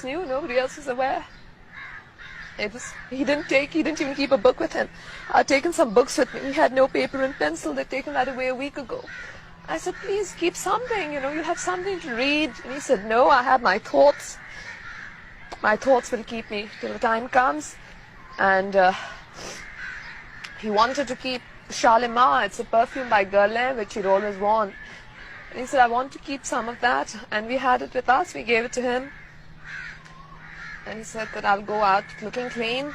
else knew, nobody else was aware. He didn't even keep a book with him. I'd taken some books with me. He had no paper and pencil. They'd taken that away a week ago. I said, please keep something, you have something to read. And he said, no, I have my thoughts. My thoughts will keep me till the time comes. And he wanted to keep Shalimar. It's a perfume by Guerlain, which he'd always worn. And he said, I want to keep some of that. And we had it with us. We gave it to him. And he said that I'll go out looking clean.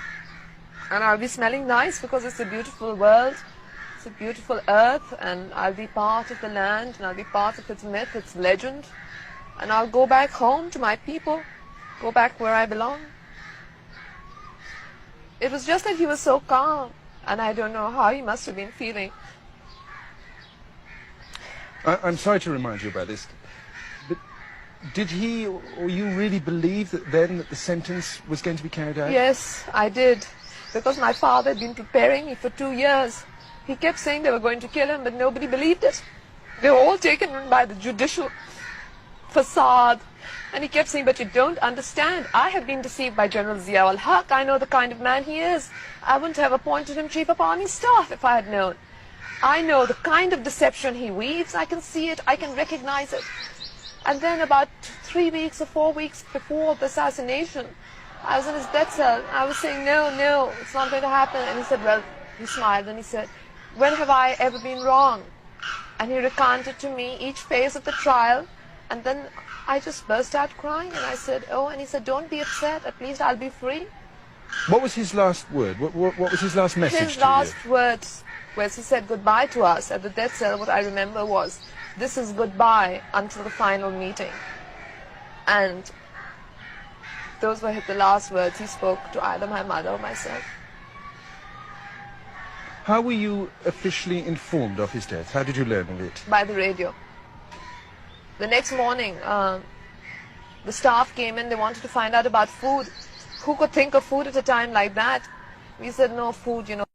And I'll be smelling nice because it's a beautiful world. It's a beautiful earth. And I'll be part of the land. And I'll be part of its myth, its legend. And I'll go back home to my people. Go back where I belong. It was just that he was so calm. And I don't know how he must have been feeling. I'm sorry to remind you about this, but did he or you really believe that then that the sentence was going to be carried out? Yes, I did. Because my father had been preparing me for 2 years. He kept saying they were going to kill him, but nobody believed it. They were all taken in by the judicial facade. And he kept saying, but you don't understand. I have been deceived by General Zia-ul-Haq. I know the kind of man he is. I wouldn't have appointed him Chief of Army Staff if I had known. I know the kind of deception he weaves. I can see it. I can recognize it. And then about 3 weeks or 4 weeks before the assassination, I was in his death cell. I was saying, no, it's not going to happen. And he said, well, he smiled and he said, when have I ever been wrong? And he recounted to me each phase of the trial. And then I just burst out crying and I said, oh, and he said, don't be upset. At least I'll be free. What was his last word? What was his last message to you? His last words, where he said goodbye to us at the death cell, what I remember was, this is goodbye until the final meeting. And those were the last words he spoke to either my mother or myself. How were you officially informed of his death? How did you learn of it? By the radio. The next morning, the staff came in, they wanted to find out about food. Who could think of food at a time like that? We said, no food,